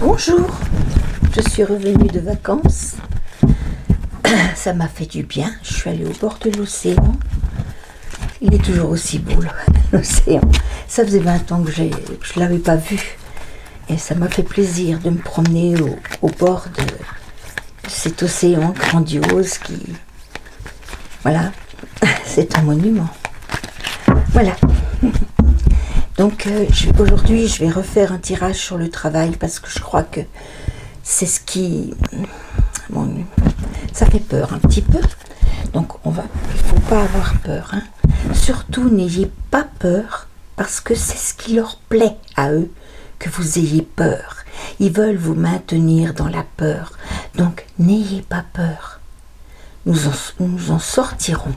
Bonjour, je suis revenue de vacances. Ça m'a fait du bien. Je suis allée au bord de l'océan. Il est toujours aussi beau, l'océan. Ça faisait 20 ans que je ne l'avais pas vu. Et ça m'a fait plaisir de me promener au bord de cet océan grandiose qui... Voilà, c'est un monument. Voilà. Donc aujourd'hui, je vais refaire un tirage sur le travail parce que je crois que c'est ce qui... Bon, ça fait peur un petit peu. Donc il ne faut pas avoir peur. Hein. Surtout, n'ayez pas peur parce que c'est ce qui leur plaît à eux que vous ayez peur. Ils veulent vous maintenir dans la peur. Donc n'ayez pas peur. Nous en sortirons.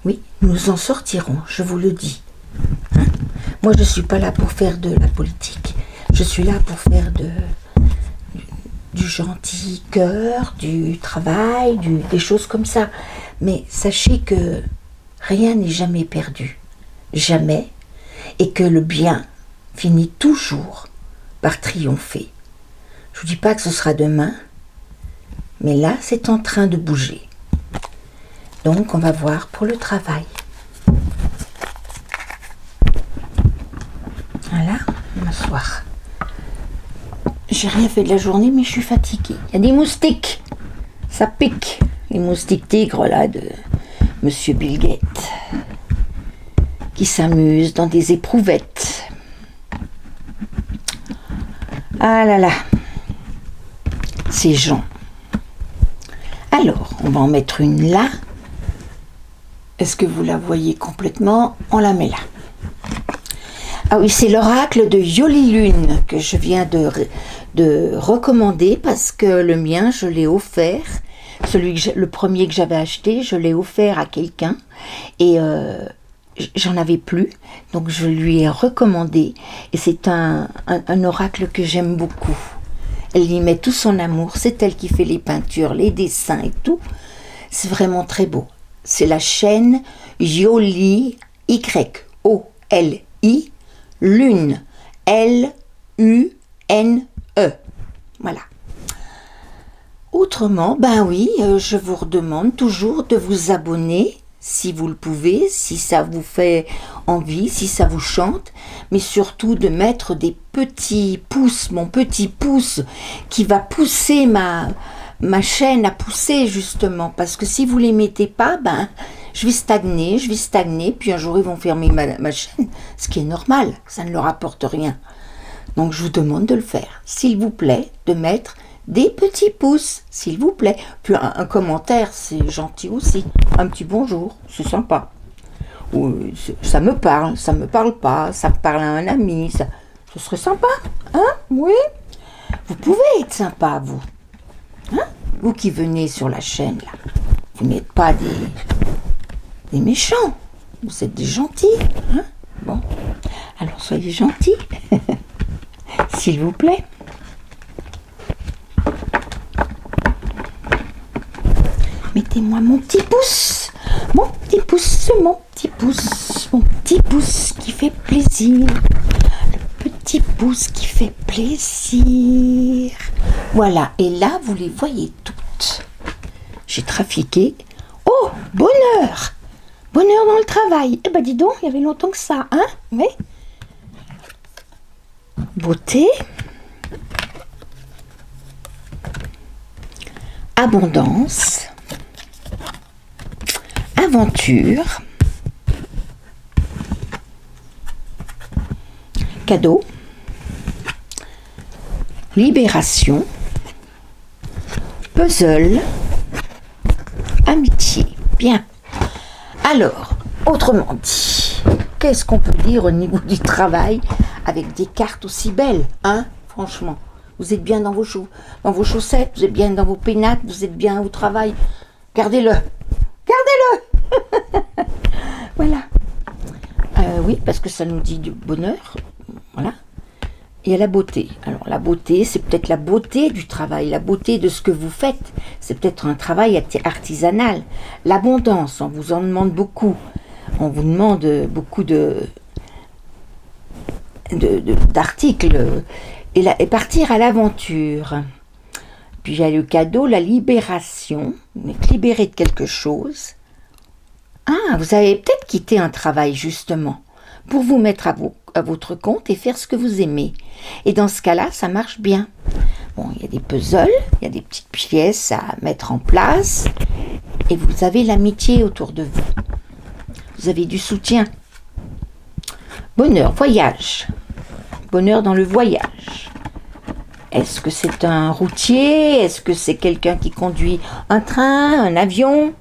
Oui, nous en sortirons, je vous le dis. Hein? Moi, je ne suis pas là pour faire de la politique. Je suis là pour faire du gentil cœur, du travail, des choses comme ça. Mais sachez que rien n'est jamais perdu. Jamais. Et que le bien finit toujours par triompher. Je ne vous dis pas que ce sera demain, mais là, c'est en train de bouger. Donc, on va voir pour le travail. Voilà, m'asseoir. J'ai rien fait de la journée, mais je suis fatiguée. Il y a des moustiques. Ça pique. Les moustiques tigres, là, de Monsieur Bill Gates, qui s'amusent dans des éprouvettes. Ah là là. Ces gens. Alors, on va en mettre une là. Est-ce que vous la voyez complètement? On la met là. Ah oui, c'est l'oracle de Yoli-Lune que je viens de recommander parce que le mien, je l'ai offert. Le premier que j'avais acheté, je l'ai offert à quelqu'un et j'en avais plus. Donc je lui ai recommandé et c'est un oracle que j'aime beaucoup. Elle y met tout son amour. C'est elle qui fait les peintures, les dessins et tout. C'est vraiment très beau. C'est la chaîne Yoli, Y-O-L-I, Lune, L-U-N-E. Voilà. Autrement, ben oui, je vous redemande toujours de vous abonner, si vous le pouvez, si ça vous fait envie, si ça vous chante, mais surtout de mettre des petits pouces, mon petit pouce qui va pousser ma chaîne à pousser justement, parce que si vous les mettez pas, ben je vais stagner, puis un jour ils vont fermer ma chaîne, ce qui est normal, ça ne leur apporte rien. Donc je vous demande de le faire, s'il vous plaît, de mettre des petits pouces, s'il vous plaît. Puis un commentaire, c'est gentil aussi. Un petit bonjour, c'est sympa. Ou ça me parle pas, ça me parle à un ami, ce serait sympa, hein? Oui. Vous pouvez être sympa, vous. Hein? Vous qui venez sur la chaîne, là. Vous n'êtes pas des méchants. Vous êtes des gentils, hein? Bon. Alors soyez gentils. S'il vous plaît. Mettez-moi mon petit pouce qui fait plaisir, le petit pouce qui fait plaisir. Voilà, et là, vous les voyez toutes. J'ai trafiqué. Oh, bonheur dans le travail. Eh ben, dis donc, il y avait longtemps que ça, hein? Oui. Beauté. Abondance. Aventure, cadeau, libération, puzzle, amitié. Bien. Alors, autrement dit, qu'est-ce qu'on peut dire au niveau du travail avec des cartes aussi belles, hein? Franchement, vous êtes bien dans vos chaussettes, vous êtes bien dans vos pénates, vous êtes bien au travail. Gardez-le. Voilà. Oui, parce que ça nous dit du bonheur. Voilà. Et à la beauté. Alors la beauté, c'est peut-être la beauté du travail, la beauté de ce que vous faites. C'est peut-être un travail artisanal. L'abondance, on vous en demande beaucoup. On vous demande beaucoup d'articles et partir à l'aventure. Puis il y a le cadeau, la libération, être libéré de quelque chose. Ah, vous avez peut-être quitté un travail justement pour vous mettre à votre compte et faire ce que vous aimez. Et dans ce cas-là, ça marche bien. Bon, il y a des puzzles, il y a des petites pièces à mettre en place et vous avez l'amitié autour de vous. Vous avez du soutien. Bonheur, voyage. Bonheur dans le voyage. Est-ce que c'est un routier? Est-ce que c'est quelqu'un qui conduit un train, un avion?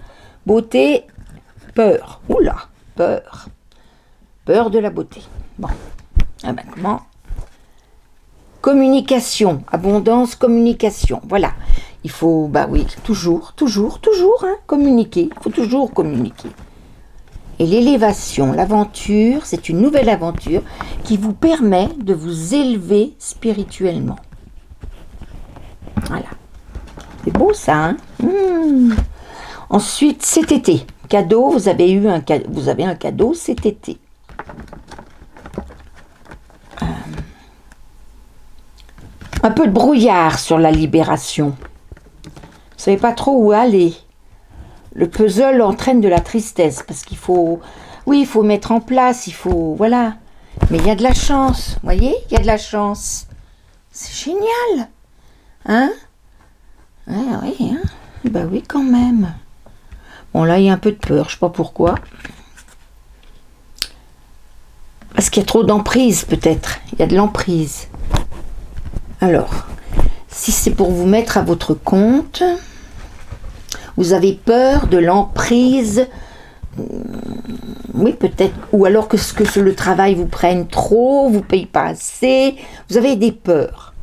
Beauté, peur. Oula, peur. Peur de la beauté. Bon, ah ben comment? Communication, abondance, communication. Voilà, il faut, bah oui, toujours, hein, communiquer. Il faut toujours communiquer. Et l'élévation, l'aventure, c'est une nouvelle aventure qui vous permet de vous élever spirituellement. Voilà. C'est beau ça, hein? Ensuite, cet été. Cadeau, vous avez un cadeau cet été. Un peu de brouillard sur la libération. Vous ne savez pas trop où aller. Le puzzle entraîne de la tristesse parce qu'il faut... Oui, il faut mettre en place, il faut... Voilà. Mais il y a de la chance, vous voyez? Il y a de la chance. C'est génial. Hein? Oui, hein? Ben oui, quand même. Bon, là, il y a un peu de peur, je ne sais pas pourquoi. Parce qu'il y a trop d'emprise, peut-être. Il y a de l'emprise. Alors, si c'est pour vous mettre à votre compte, vous avez peur de l'emprise, oui, peut-être, ou alors que le travail vous prenne trop, vous ne payez pas assez, vous avez des peurs.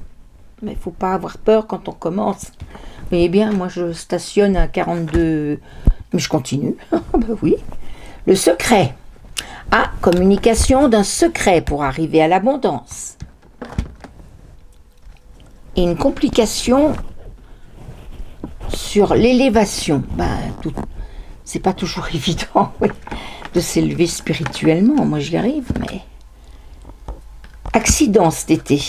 Mais il ne faut pas avoir peur quand on commence. Vous voyez bien, moi je stationne à 42, mais je continue. Ben oui. Le secret. Ah, communication d'un secret pour arriver à l'abondance. Et une complication sur l'élévation. Ben, c'est pas toujours évident, oui, de s'élever spirituellement. Moi j'y arrive, mais... Accident cet été.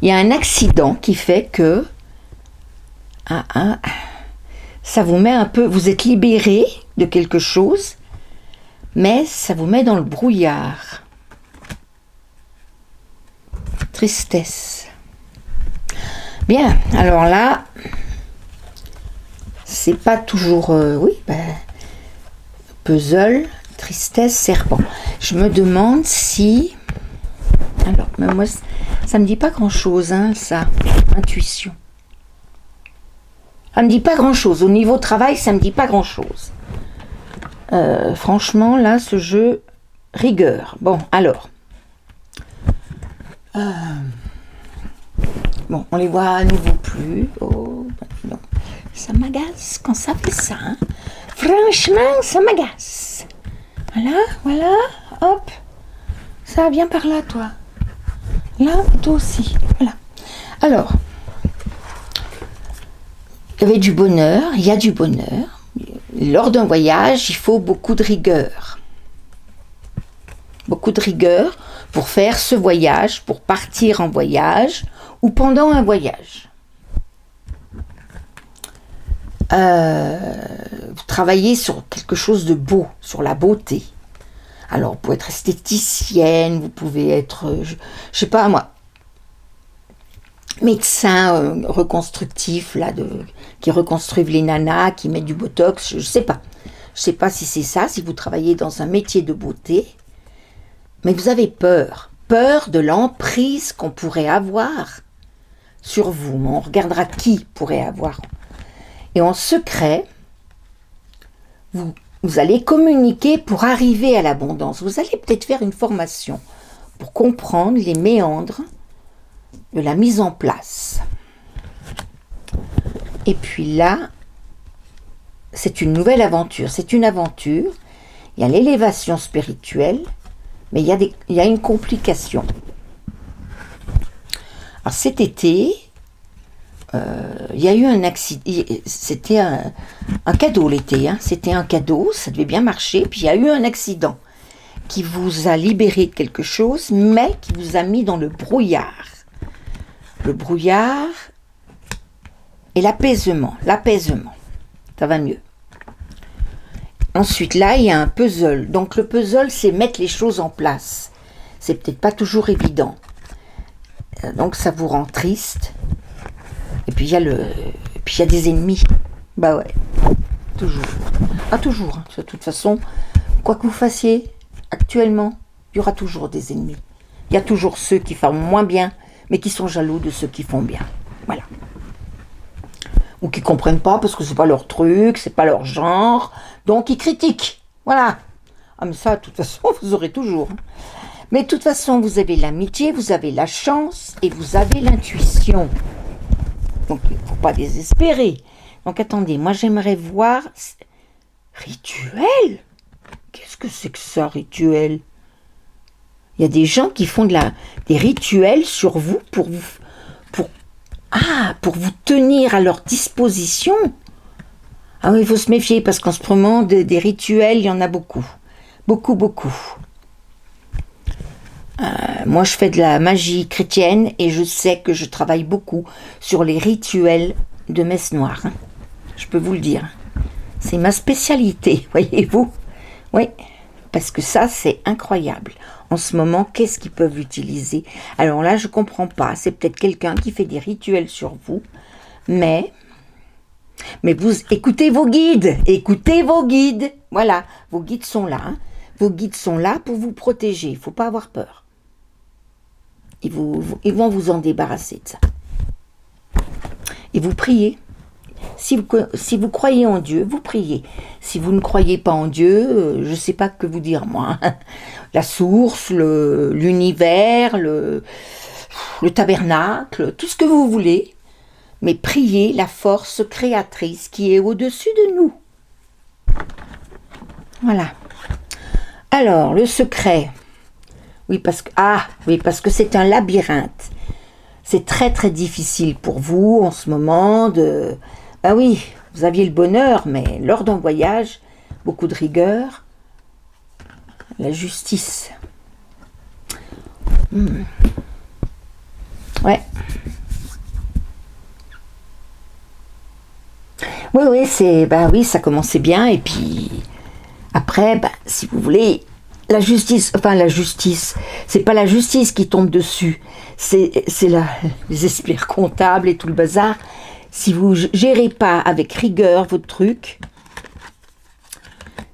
Il y a un accident qui fait que ça vous met un peu, vous êtes libéré de quelque chose, mais ça vous met dans le brouillard. Tristesse. Bien, alors là, c'est pas toujours, puzzle, tristesse, serpent. Je me demande si, alors, mais moi, ça me dit pas grand-chose, hein, ça, intuition. Ça me dit pas grand-chose. Au niveau travail, ça me dit pas grand-chose. Franchement, là, ce jeu, rigueur. Bon, alors. Bon, on les voit à nouveau plus. Oh, non. Ça m'agace quand ça fait ça. Hein. Franchement, ça m'agace. Voilà, hop. Ça, viens par là, toi. Là, toi aussi. Voilà. Alors, il y avait du bonheur, il y a du bonheur. Lors d'un voyage, il faut beaucoup de rigueur. Beaucoup de rigueur pour faire ce voyage, pour partir en voyage ou pendant un voyage. Vous travaillez sur quelque chose de beau, sur la beauté. Alors, vous pouvez être esthéticienne, vous pouvez être, je sais pas moi, médecin reconstructif, là, qui reconstruisent les nanas, qui mettent du botox, je sais pas. Je sais pas si c'est ça, si vous travaillez dans un métier de beauté, mais vous avez peur de l'emprise qu'on pourrait avoir sur vous. On regardera qui pourrait avoir. Et en secret, vous allez communiquer pour arriver à l'abondance. Vous allez peut-être faire une formation pour comprendre les méandres de la mise en place. Et puis là, c'est une nouvelle aventure. C'est une aventure. Il y a l'élévation spirituelle, mais il y a une complication. Alors cet été, il y a eu un accident. C'était un cadeau l'été. Hein. C'était un cadeau, ça devait bien marcher. Puis il y a eu un accident. qui vous a libéré de quelque chose, mais qui vous a mis dans le brouillard. Le brouillard et l'apaisement. L'apaisement, ça va mieux. Ensuite, là, il y a un puzzle. Donc, le puzzle, c'est mettre les choses en place. C'est peut-être pas toujours évident. Donc, ça vous rend triste. Et puis, il y a des ennemis. Bah ouais, toujours. Ah, toujours. Hein. De toute façon, quoi que vous fassiez, actuellement, il y aura toujours des ennemis. Il y a toujours ceux qui font moins bien, mais qui sont jaloux de ceux qui font bien. Voilà. Ou qui ne comprennent pas parce que c'est pas leur truc, c'est pas leur genre, donc ils critiquent. Voilà. Ah mais ça, de toute façon, vous aurez toujours. Mais de toute façon, vous avez l'amitié, vous avez la chance et vous avez l'intuition. Donc il ne faut pas désespérer. Donc attendez, moi j'aimerais voir... Rituel? Qu'est-ce que c'est que ça, rituel? Il y a des gens qui font des rituels sur vous pour vous tenir à leur disposition. Ah oui, il faut se méfier parce qu'en ce moment, des rituels, il y en a beaucoup. Beaucoup, beaucoup. Moi, je fais de la magie chrétienne et je sais que je travaille beaucoup sur les rituels de messe noire. Hein. Je peux vous le dire. C'est ma spécialité, voyez-vous. Oui, parce que ça, c'est incroyable. En ce moment, qu'est-ce qu'ils peuvent utiliser? Alors là, je ne comprends pas. C'est peut-être quelqu'un qui fait des rituels sur vous. Mais vous écoutez vos guides. Écoutez vos guides. Voilà, vos guides sont là. Hein. Vos guides sont là pour vous protéger. Il ne faut pas avoir peur. Ils vont vous en débarrasser de ça. Et vous priez. Si vous croyez en Dieu, vous priez. Si vous ne croyez pas en Dieu, je ne sais pas que vous dire moi. La source, l'univers, le tabernacle, tout ce que vous voulez. Mais priez la force créatrice qui est au-dessus de nous. Voilà. Alors, le secret. Oui, parce que c'est un labyrinthe. C'est très, très difficile pour vous en ce moment de... Ben oui, vous aviez le bonheur, mais lors d'un voyage, beaucoup de rigueur. La justice. Ouais. Oui, ça commençait bien, et puis après, si vous voulez, la justice, c'est pas la justice qui tombe dessus, c'est les experts comptables et tout le bazar. Si vous gérez pas avec rigueur votre truc,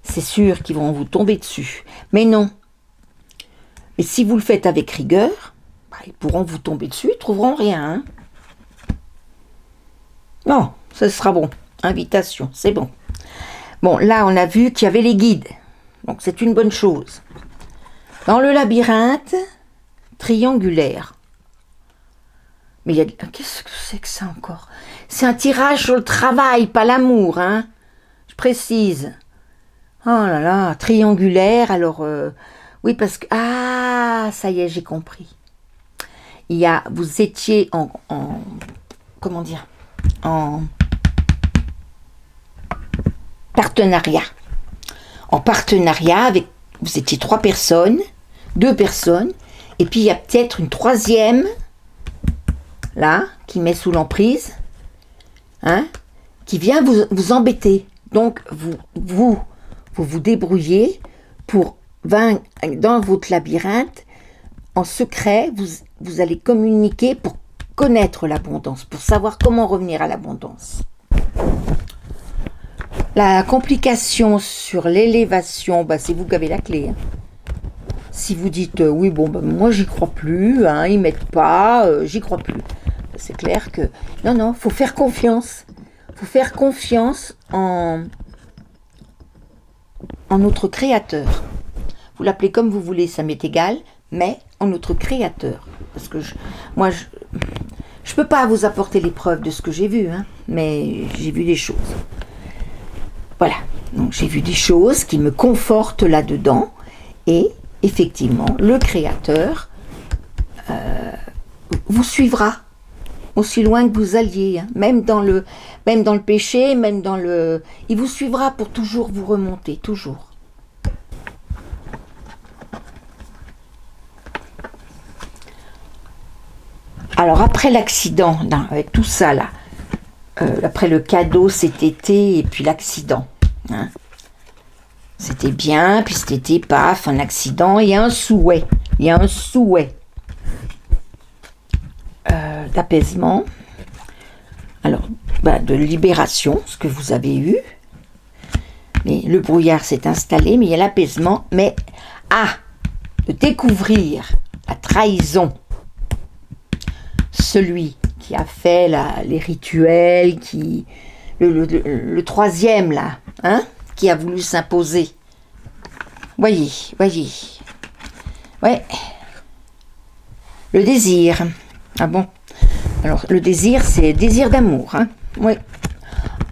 c'est sûr qu'ils vont vous tomber dessus. Mais non. Mais si vous le faites avec rigueur, ils pourront vous tomber dessus, ils trouveront rien. Hein. Non, ce sera bon. Invitation, c'est bon. Bon, là, on a vu qu'il y avait les guides. Donc, c'est une bonne chose. Dans le labyrinthe triangulaire. Mais il y a... Qu'est-ce que c'est que ça encore? C'est un tirage sur le travail, pas l'amour, hein? Je précise. Oh là là, triangulaire, oui, parce que... Ah, ça y est, j'ai compris. Vous étiez en comment dire? En partenariat. En partenariat avec... Vous étiez 3 personnes, 2 personnes, et puis il y a peut-être une 3e, là, qui met sous l'emprise, hein, qui vient vous embêter. Donc, vous débrouillez pour vaincre dans votre labyrinthe, en secret, vous allez communiquer pour connaître l'abondance, pour savoir comment revenir à l'abondance. La complication sur l'élévation, c'est vous qui avez la clé. Hein. Si vous dites, oui, moi j'y crois plus, hein, ils m'aident pas, j'y crois plus. C'est clair que... Non, faut faire confiance. Faut faire confiance en notre Créateur. Vous l'appelez comme vous voulez, ça m'est égal, mais en notre Créateur. Parce que je peux pas vous apporter les preuves de ce que j'ai vu, hein, mais j'ai vu des choses. Voilà, donc j'ai vu des choses qui me confortent là-dedans, et effectivement, le Créateur vous suivra aussi loin que vous alliez, hein, même dans le péché, il vous suivra pour toujours vous remonter, toujours. Alors après l'accident, avec tout ça là, après le cadeau cet été et puis l'accident, hein, c'était bien, puis cet été, paf, un accident, il y a un souhait, d'apaisement, alors de libération, ce que vous avez eu, mais le brouillard s'est installé, mais il y a l'apaisement, mais de découvrir la trahison, celui qui a fait les rituels, le troisième là, hein, qui a voulu s'imposer. Voyez. Ouais. Le désir. Ah bon? Alors, le désir, c'est désir d'amour, hein? Oui.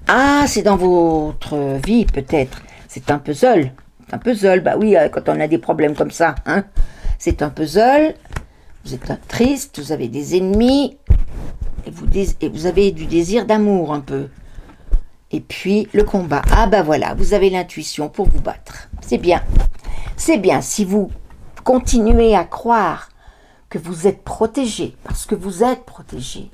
Ah, c'est dans votre vie, peut-être. C'est un puzzle. Bah oui, quand on a des problèmes comme ça, hein? C'est un puzzle. Vous êtes triste, vous avez des ennemis, et vous avez du désir d'amour un peu. Et puis le combat. Ah ben voilà, vous avez l'intuition pour vous battre. C'est bien. Si vous continuez à croire que vous êtes protégé, parce que vous êtes protégé,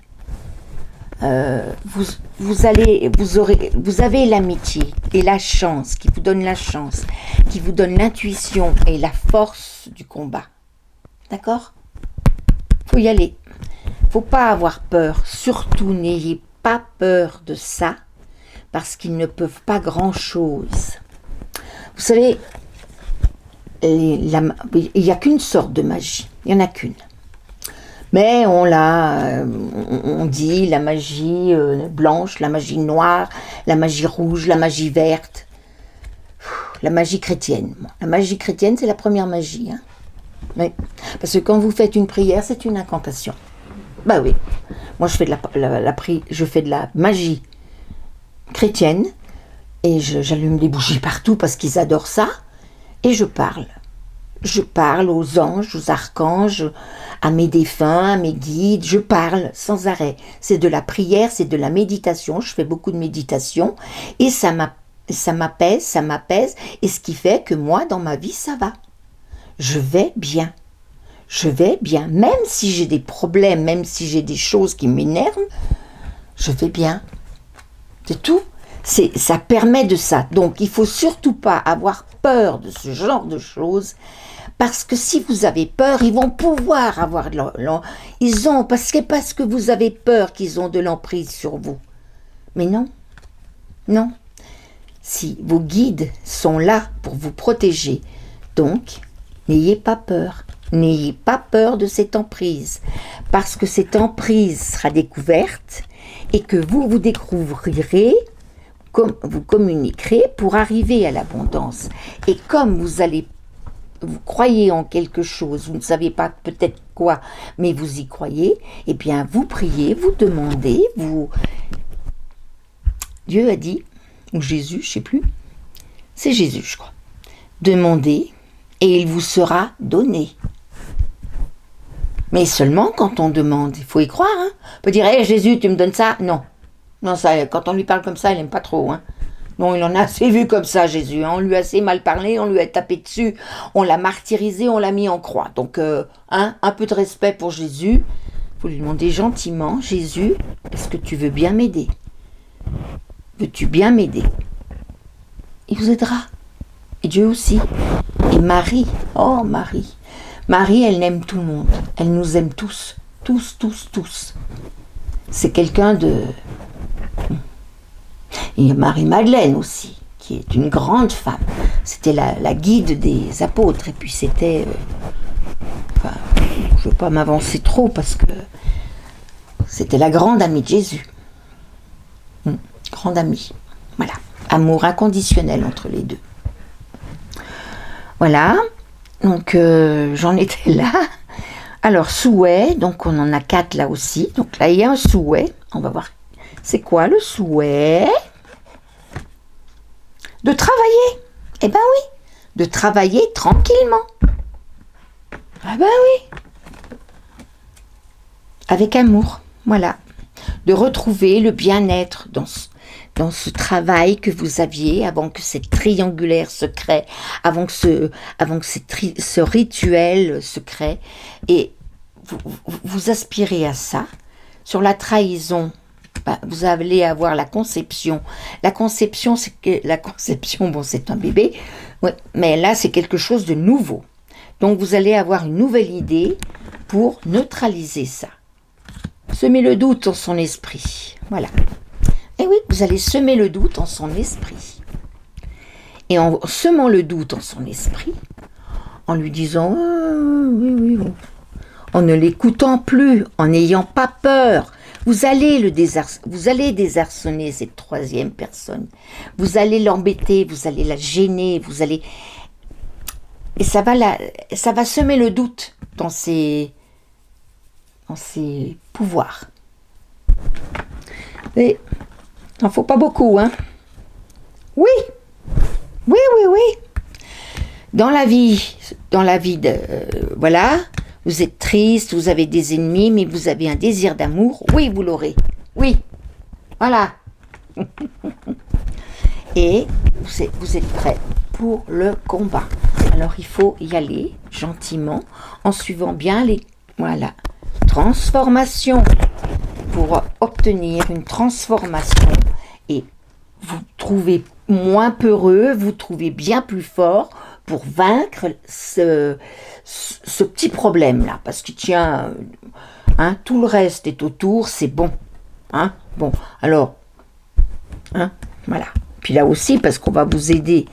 vous avez l'amitié et la chance, qui vous donne la chance, qui vous donne l'intuition et la force du combat. D'accord ? Faut y aller. Faut pas avoir peur. Surtout, n'ayez pas peur de ça, parce qu'ils ne peuvent pas grand-chose. Vous savez, il n'y a qu'une sorte de magie. Il n'y en a qu'une. Mais on dit la magie blanche, la magie noire, la magie rouge, la magie verte, la magie chrétienne. La magie chrétienne, c'est la première magie, hein. Oui. Parce que quand vous faites une prière, c'est une incantation. Bah oui. Moi, je fais de la magie chrétienne et j'allume des bougies partout parce qu'ils adorent ça et je parle. Je parle aux anges, aux archanges, à mes défunts, à mes guides, je parle sans arrêt. C'est de la prière, c'est de la méditation, je fais beaucoup de méditation et ça m'apaise, et ce qui fait que moi, dans ma vie, ça va. Je vais bien, même si j'ai des problèmes, même si j'ai des choses qui m'énervent, je vais bien. C'est tout. Ça permet de ça. Donc, il faut surtout pas avoir peur de ce genre de choses, parce que si vous avez peur, ils vont pouvoir avoir parce que vous avez peur qu'ils ont de l'emprise sur vous. Mais non. Si vos guides sont là pour vous protéger, donc n'ayez pas peur. N'ayez pas peur de cette emprise, parce que cette emprise sera découverte et que vous découvrirez, vous communiquerez pour arriver à l'abondance. Et comme vous croyez en quelque chose, vous ne savez pas peut-être quoi, mais vous y croyez, eh bien vous priez, vous demandez, Dieu a dit, ou Jésus, je ne sais plus, c'est Jésus je crois, demandez et il vous sera donné. Mais seulement quand on demande, il faut y croire. Hein. On peut dire, hey, Jésus, tu me donnes ça? Non, ça, quand on lui parle comme ça, il n'aime pas trop. Hein. Non, il en a assez vu comme ça, Jésus. Hein. On lui a assez mal parlé, on lui a tapé dessus, on l'a martyrisé, on l'a mis en croix. Donc, un peu de respect pour Jésus. Il faut lui demander gentiment, Jésus, est-ce que tu veux bien m'aider? Veux-tu bien m'aider? Il vous aidera. Et Dieu aussi. Et Marie, oh Marie. Marie, elle aime tout le monde. Elle nous aime tous. Tous. C'est quelqu'un de... Il y a Marie-Madeleine aussi, qui est une grande femme. C'était la guide des apôtres. Et puis c'était... je ne veux pas m'avancer trop parce que c'était la grande amie de Jésus. Grande amie. Voilà. Amour inconditionnel entre les deux. Voilà. Donc, j'en étais là. Alors, souhait. Donc, on en a 4 là aussi. Donc, là, il y a un souhait. On va voir. C'est quoi le souhait? De travailler. Eh ben oui. De travailler tranquillement. Ah ben oui. Avec amour. Voilà. De retrouver le bien-être dans ce travail que vous aviez avant que cette triangulaire se crée, avant que ce rituel se crée. Et vous aspirez à ça. Sur la trahison, vous allez avoir la conception. La conception, bon, c'est un bébé, ouais, mais là, c'est quelque chose de nouveau. Donc, vous allez avoir une nouvelle idée pour neutraliser ça. Semer le doute en son esprit. Voilà. Et oui, vous allez semer le doute en son esprit. Et en semant le doute en son esprit, en lui disant oui, bon, en ne l'écoutant plus, en n'ayant pas peur, vous allez désarçonner cette troisième personne. Vous allez l'embêter, vous allez la gêner, et ça va semer le doute dans ses pouvoirs. Et il n'en faut pas beaucoup, hein. Oui. Dans la vie voilà, vous êtes triste, vous avez des ennemis, mais vous avez un désir d'amour. Oui, vous l'aurez. Oui. Voilà. Et vous êtes prêt pour le combat. Alors, il faut y aller gentiment, en suivant bien voilà. Transformation. Pour obtenir une transformation. Et vous trouvez moins peureux, vous trouvez bien plus fort pour vaincre ce petit problème-là. Parce que tiens, tout le reste est autour, c'est bon. Bon, alors, voilà. Puis là aussi, parce qu'on va vous aider.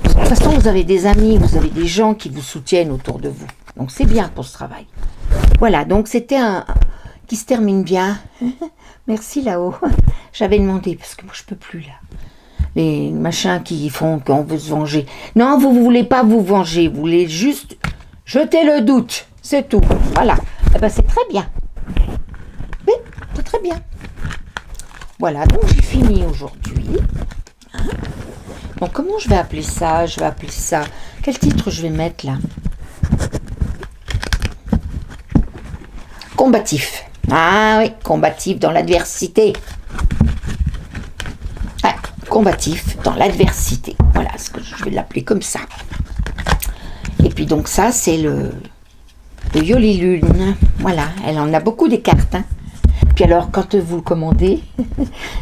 De toute façon, vous avez des amis, vous avez des gens qui vous soutiennent autour de vous. Donc, c'est bien pour ce travail. Voilà, donc c'était qui se termine bien. Merci là-haut. J'avais demandé, parce que moi, je peux plus, là. Les machins qui font qu'on veut se venger. Non, vous ne voulez pas vous venger, vous voulez juste jeter le doute. C'est tout. Voilà. Eh ben, c'est très bien. Oui, c'est très bien. Voilà, donc j'ai fini aujourd'hui. Bon, comment je vais appeler ça? Je vais appeler ça... Quel titre je vais mettre, là? Combatif. Ah oui, combatif dans l'adversité. Ah, combatif dans l'adversité. Voilà, ce que je vais l'appeler comme ça. Et puis donc ça, c'est le Yoli-Lune. Voilà, elle en a beaucoup des cartes. Puis alors, quand vous le commandez,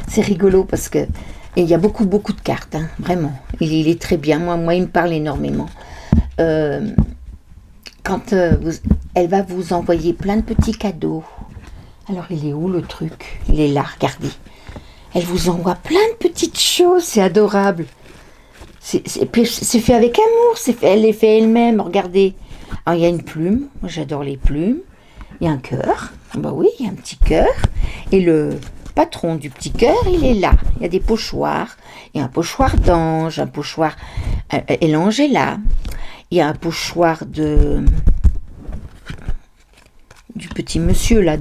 c'est rigolo parce que il y a beaucoup de cartes, vraiment. Il est très bien. Moi, il me parle énormément. Quand elle va vous envoyer plein de petits cadeaux. Alors, il est où le truc? Il est là, regardez. Elle vous envoie plein de petites choses, c'est adorable. C'est fait avec amour, elle les fait elle-même, regardez. Alors, il y a une plume, moi j'adore les plumes. Il y a un cœur, bah oui, il y a un petit cœur. Et le patron du petit cœur, il est là. Il y a des pochoirs. Il y a un pochoir d'ange, un pochoir... et l'ange est là. Il y a un pochoir du petit monsieur là.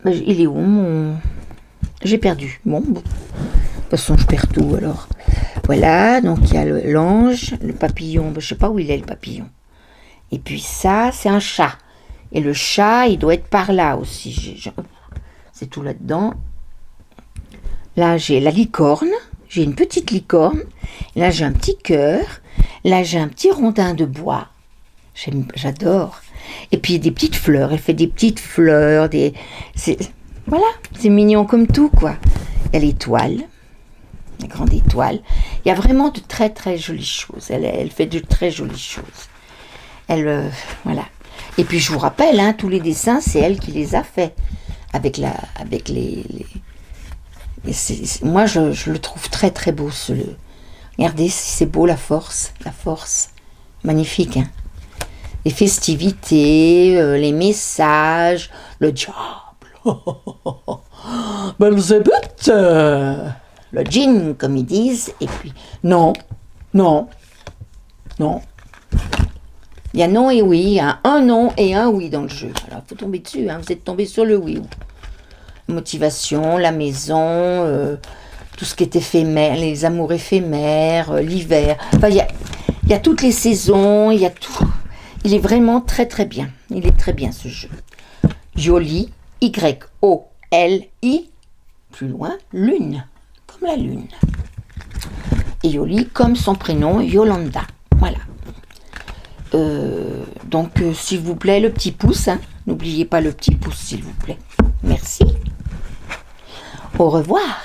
Il est où mon... J'ai perdu. Bon, de toute façon, je perds tout alors. Voilà, donc il y a l'ange, le papillon. Je ne sais pas où il est le papillon. Et puis ça, c'est un chat. Et le chat, il doit être par là aussi. C'est tout là-dedans. Là, j'ai la licorne. J'ai une petite licorne. Là, j'ai un petit cœur. Là, j'ai un petit rondin de bois. J'adore. Et puis, des petites fleurs. Elle fait des petites fleurs. Voilà, c'est mignon comme tout, quoi. Il y a l'étoile. La grande étoile. Il y a vraiment de très, très jolies choses. Elle fait de très jolies choses. Voilà. Et puis, je vous rappelle, tous les dessins, c'est elle qui les a faits. Moi, je le trouve très, très beau, regardez si c'est beau, la force. Magnifique, Les festivités, les messages, le diable. Belzébuth, le djinn, comme ils disent. Et puis, non. Il y a non et oui, il y a un non et un oui dans le jeu. Alors, il faut tomber dessus, vous êtes tombé sur le oui. Motivation, la maison, tout ce qui est éphémère, les amours éphémères, l'hiver. Enfin, il y a toutes les saisons, il y a tout. Il est vraiment très très bien. Il est très bien ce jeu. Yoli, Y-O-L-I, plus loin, lune, comme la lune. Et Yoli, comme son prénom, Yolanda. Voilà. Donc, s'il vous plaît, le petit pouce. Hein. N'oubliez pas le petit pouce, s'il vous plaît. Merci. Au revoir.